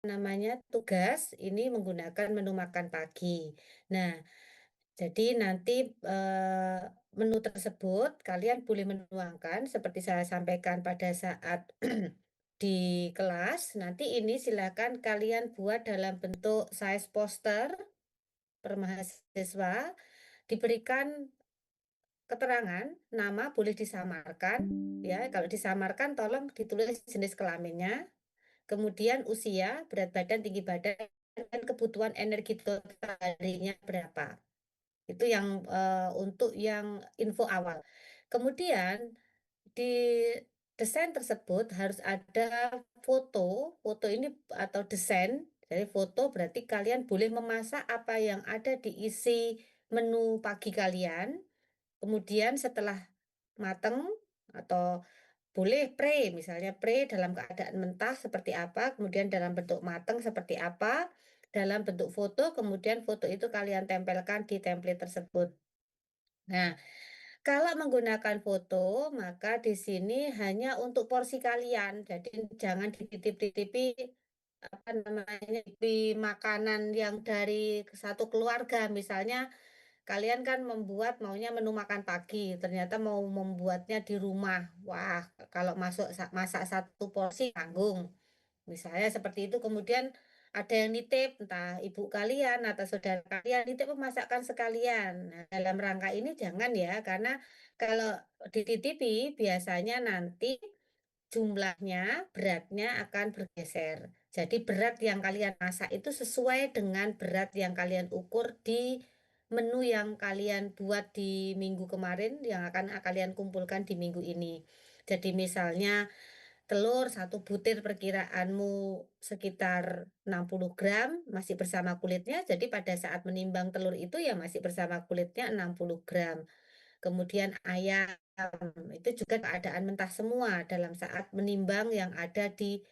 namanya tugas ini menggunakan menu makan pagi. Nah, jadi nanti menu tersebut kalian boleh menuangkan seperti saya sampaikan pada saat di kelas. Nanti ini silakan kalian buat dalam bentuk size poster per mahasiswa, diberikan keterangan, nama boleh disamarkan, ya. Kalau disamarkan tolong ditulis jenis kelaminnya, kemudian usia, berat badan, tinggi badan, dan kebutuhan energi total harinya berapa. Itu yang untuk yang info awal. Kemudian di desain tersebut harus ada foto, foto ini atau desain. Jadi foto berarti kalian boleh memasak apa yang ada di isi menu pagi kalian. Kemudian setelah mateng atau boleh pre, misalnya pre dalam keadaan mentah seperti apa, kemudian dalam bentuk mateng seperti apa, dalam bentuk foto, kemudian foto itu kalian tempelkan di template tersebut. Nah, kalau menggunakan foto, maka di sini hanya untuk porsi kalian. Jadi jangan dititip-titipi apa namanya di makanan yang dari satu keluarga. Misalnya kalian kan membuat maunya menu makan pagi, ternyata mau membuatnya di rumah. Wah, kalau masak satu porsi tanggung. Misalnya seperti itu, kemudian ada yang nitip, entah ibu kalian atau saudara kalian nitip memasakkan sekalian. Nah, dalam rangka ini jangan ya, karena kalau dititipi biasanya nanti jumlahnya, beratnya akan bergeser. Jadi berat yang kalian masak itu sesuai dengan berat yang kalian ukur di menu yang kalian buat di minggu kemarin, yang akan kalian kumpulkan di minggu ini. Jadi misalnya telur satu butir perkiraanmu sekitar 60 gram masih bersama kulitnya. Jadi pada saat menimbang telur itu ya masih bersama kulitnya 60 gram. Kemudian ayam itu juga keadaan mentah semua dalam saat menimbang yang ada di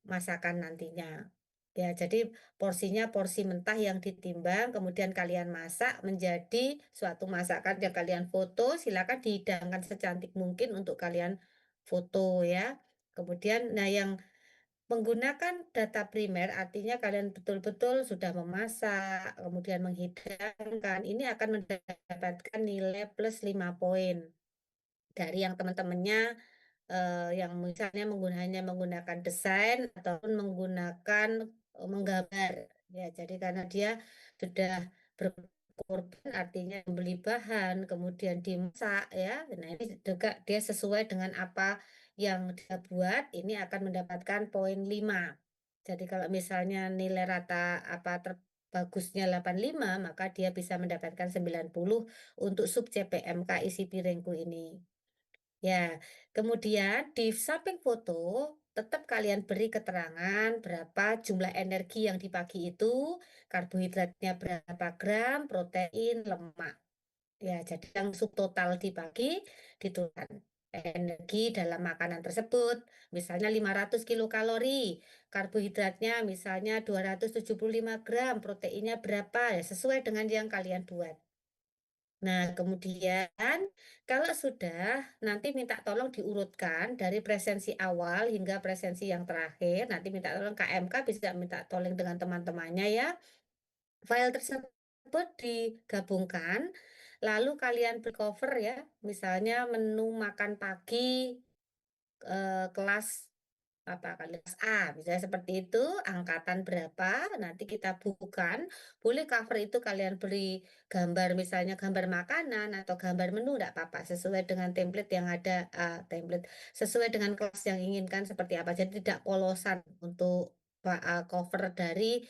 masakan nantinya. Ya, jadi porsinya porsi mentah yang ditimbang, kemudian kalian masak menjadi suatu masakan yang kalian foto, silakan dihidangkan secantik mungkin untuk kalian foto ya. Kemudian, nah yang menggunakan data primer artinya kalian betul-betul sudah memasak, kemudian menghidangkan, ini akan mendapatkan nilai plus 5 poin dari yang teman-temannya yang misalnya menggunakan desain ataupun menggunakan menggambar ya. Jadi karena dia sudah berkorban artinya membeli bahan kemudian dimasak ya. Nah, ini juga dia sesuai dengan apa yang dia buat ini akan mendapatkan poin 5. Jadi kalau misalnya nilai rata apa terbagusnya 85 maka dia bisa mendapatkan 90 untuk sub CPMK isi piringku ini. Ya, kemudian di samping foto, tetap kalian beri keterangan berapa jumlah energi yang dibagi itu, karbohidratnya berapa gram, protein, lemak. Ya, jadi yang subtotal dibagi, dituliskan energi dalam makanan tersebut. Misalnya 500 kilokalori, karbohidratnya misalnya 275 gram, proteinnya berapa, ya sesuai dengan yang kalian buat. Nah, kemudian kalau sudah nanti minta tolong diurutkan dari presensi awal hingga presensi yang terakhir. Nanti minta tolong KMK bisa minta tolong dengan teman-temannya ya. File tersebut digabungkan, lalu kalian cover ya. Misalnya menu makan pagi kelas apa kelas A, misalnya seperti itu, angkatan berapa, nanti kita bukukan, boleh cover itu kalian beri gambar, misalnya gambar makanan atau gambar menu, enggak apa-apa, sesuai dengan template yang ada, template, sesuai dengan kelas yang inginkan seperti apa, jadi tidak kolosan untuk cover dari,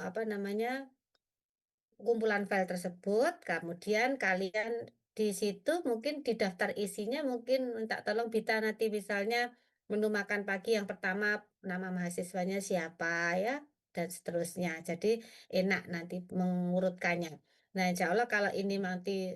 apa namanya, kumpulan file tersebut, kemudian kalian di situ mungkin di daftar isinya mungkin minta tolong Bita nanti misalnya menu makan pagi yang pertama nama mahasiswanya siapa ya dan seterusnya. Jadi enak nanti mengurutkannya. Nah, insya Allah kalau ini nanti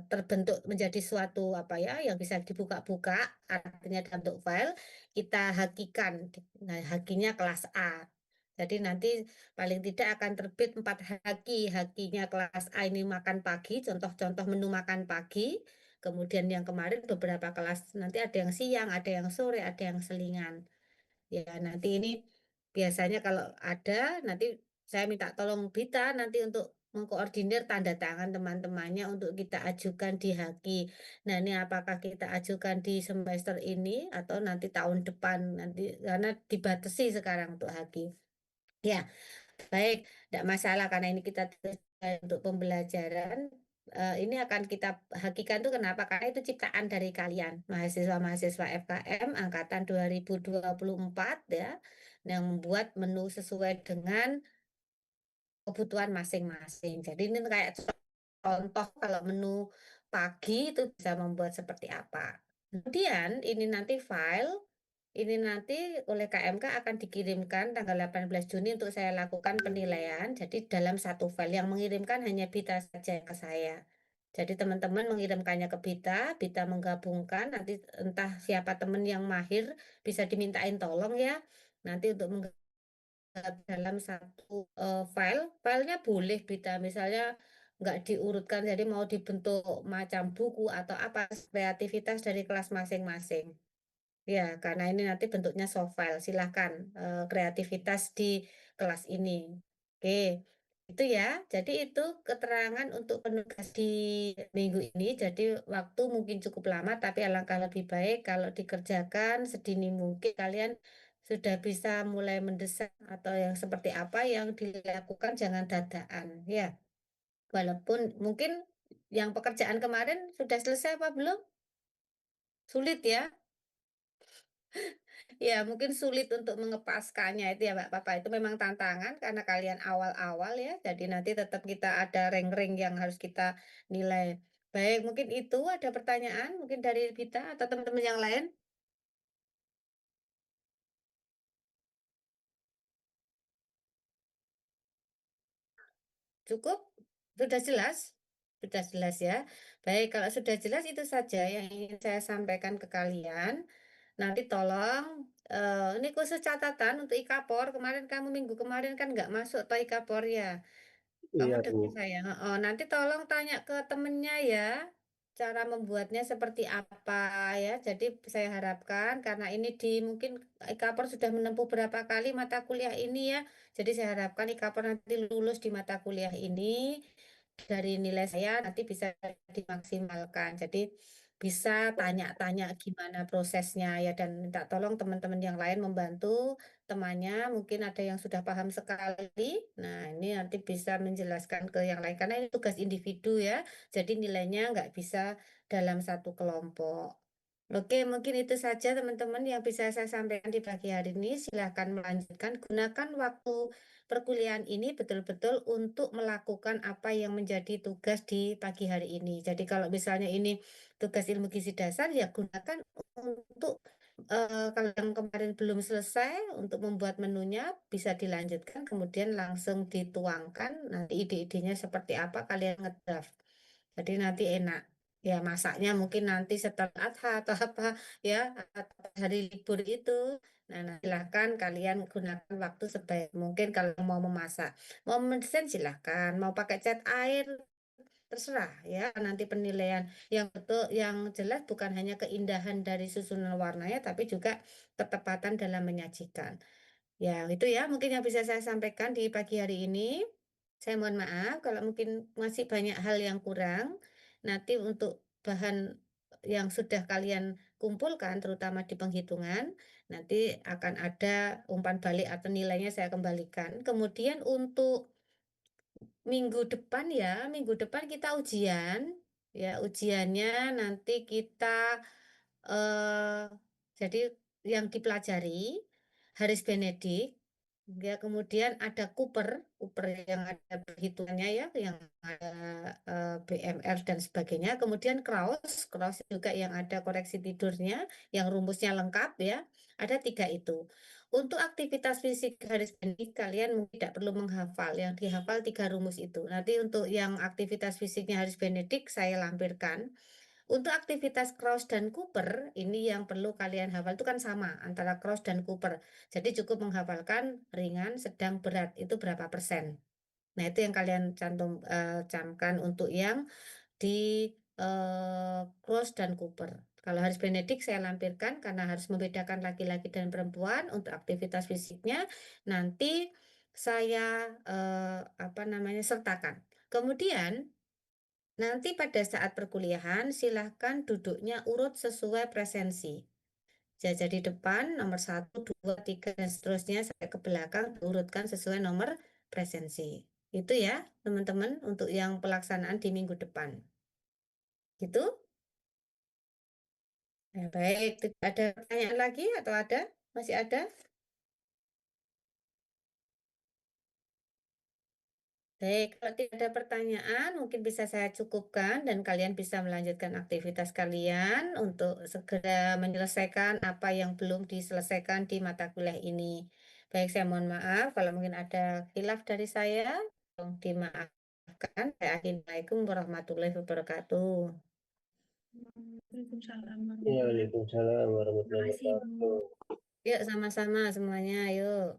terbentuk menjadi suatu apa ya yang bisa dibuka-buka artinya dalam bentuk file kita hakikan. Nah, hakinya kelas A. Jadi nanti paling tidak akan terbit 4 haki. Hakinya kelas A ini makan pagi, contoh-contoh menu makan pagi. Kemudian yang kemarin beberapa kelas nanti ada yang siang, ada yang sore, ada yang selingan. Ya, nanti ini Biasanya kalau ada, nanti saya minta tolong Bita nanti untuk mengkoordinir tanda tangan teman-temannya untuk kita ajukan di Haki. Nah, ini apakah kita ajukan di semester ini atau nanti tahun depan nanti karena dibatasi sekarang untuk Haki. Ya, baik, tidak masalah karena ini kita tulis untuk pembelajaran. Ini akan kita hakikan tuh kenapa? Karena itu ciptaan dari kalian, mahasiswa-mahasiswa FKM angkatan 2024 ya, yang membuat menu sesuai dengan kebutuhan masing-masing. Jadi ini kayak contoh kalau menu pagi itu bisa membuat seperti apa. Kemudian ini nanti file, ini nanti oleh KMK akan dikirimkan tanggal 18 Juni untuk saya lakukan penilaian. Jadi dalam satu file yang mengirimkan hanya Bita saja ke saya. Jadi teman-teman mengirimkannya ke Bita, Bita menggabungkan, nanti entah siapa teman yang mahir bisa dimintain tolong ya. Nanti untuk dalam satu filenya boleh Bita, misalnya nggak diurutkan, jadi mau dibentuk macam buku atau apa, kreativitas dari kelas masing-masing. Ya, karena ini nanti bentuknya soft file, silahkan kreativitas di kelas ini. Oke, itu ya. Jadi itu keterangan untuk penugas di minggu ini. Jadi waktu mungkin cukup lama, tapi alangkah lebih baik kalau dikerjakan sedini mungkin kalian sudah bisa mulai mendesak atau yang seperti apa yang dilakukan jangan dadakan. Ya, walaupun mungkin yang pekerjaan kemarin sudah selesai apa belum? Sulit ya. Ya, mungkin sulit untuk mengepaskannya itu ya, Mbak Papa. Itu memang tantangan karena kalian awal-awal ya. Jadi nanti tetap kita ada rank-rank yang harus kita nilai. Baik, mungkin itu ada pertanyaan mungkin dari kita atau teman-teman yang lain. Cukup? Sudah jelas? Sudah jelas ya. Baik, kalau sudah jelas itu saja yang ingin saya sampaikan ke kalian. Nanti tolong, ini khusus catatan untuk Ikapor. Kemarin kamu minggu kemarin kan nggak masuk atau Ikapor ya. Kamu Iya, dengar Bu. saya? Oh, nanti tolong tanya ke temennya ya, cara membuatnya seperti apa ya. Jadi saya harapkan karena ini di mungkin Ikapor sudah menempuh berapa kali mata kuliah ini ya. Jadi saya harapkan Ikapor nanti lulus di mata kuliah ini dari nilai saya nanti bisa dimaksimalkan. Jadi bisa tanya-tanya gimana prosesnya ya dan minta tolong teman-teman yang lain membantu temannya mungkin ada yang sudah paham sekali. Nah, ini nanti bisa menjelaskan ke yang lain karena ini tugas individu ya. Jadi nilainya nggak bisa dalam satu kelompok. Oke, mungkin itu saja teman-teman yang bisa saya sampaikan di pagi hari ini. Silahkan melanjutkan. Gunakan waktu perkuliahan ini betul-betul untuk melakukan apa yang menjadi tugas di pagi hari ini. Jadi kalau misalnya ini tugas ilmu gizi dasar, ya gunakan untuk kalau yang kemarin belum selesai untuk membuat menunya bisa dilanjutkan, kemudian langsung dituangkan. Nanti ide-idenya seperti apa kalian ngedraft. Jadi nanti enak. Ya masaknya mungkin nanti setelah adha atau apa ya atau hari libur itu. Nah, silahkan kalian gunakan waktu sebaik mungkin kalau mau memasak. Mau mendesain silahkan. Mau pakai cat air terserah ya. Nanti penilaian yang betul, yang jelas bukan hanya keindahan dari susunan warnanya, tapi juga ketepatan dalam menyajikan. Ya, itu ya mungkin yang bisa saya sampaikan di pagi hari ini. Saya mohon maaf kalau mungkin masih banyak hal yang kurang. Nanti untuk bahan yang sudah kalian kumpulkan, terutama di penghitungan, nanti akan ada umpan balik atau nilainya saya kembalikan. Kemudian untuk minggu depan ya, minggu depan kita ujian. Ya, ujiannya nanti kita eh jadi yang dipelajari Haris Benedik, ya kemudian ada Cooper, Cooper yang ada perhitungannya ya, yang ada BMR dan sebagainya. Kemudian Kraus, Kraus juga yang ada koreksi tidurnya, yang rumusnya lengkap ya. Ada tiga itu. Untuk aktivitas fisik Haris Benedik kalian mungkin tidak perlu menghafal, yang dihafal tiga rumus itu. Nanti untuk yang aktivitas fisiknya Haris Benedik saya lampirkan. Untuk aktivitas cross dan Cooper, ini yang perlu kalian hafal itu kan sama antara cross dan Cooper. Jadi cukup menghafalkan ringan, sedang, berat itu berapa persen. Nah, itu yang kalian camkan untuk yang di cross dan Cooper. Kalau Haris Benedik saya lampirkan karena harus membedakan laki-laki dan perempuan untuk aktivitas fisiknya, nanti saya, apa namanya, sertakan. Kemudian, nanti pada saat perkuliahan silahkan duduknya urut sesuai presensi. Jadi depan nomor 1, 2, 3 dan seterusnya sampai ke belakang diurutkan sesuai nomor presensi. Itu ya, teman-teman, untuk yang pelaksanaan di minggu depan. Gitu? Ya, baik. Tidak ada pertanyaan lagi atau ada? Masih ada? Baik, kalau tidak ada pertanyaan, mungkin bisa saya cukupkan dan kalian bisa melanjutkan aktivitas kalian untuk segera menyelesaikan apa yang belum diselesaikan di mata kuliah ini. Baik, saya mohon maaf kalau mungkin ada khilaf dari saya, tolong dimaafkan. Assalamualaikum warahmatullahi wabarakatuh. Waalaikumsalam Ya, warahmatullahi wabarakatuh. Waalaikumsalam Terima warahmatullahi kasih, Bu. wabarakatuh. Yuk, sama-sama semuanya, yuk.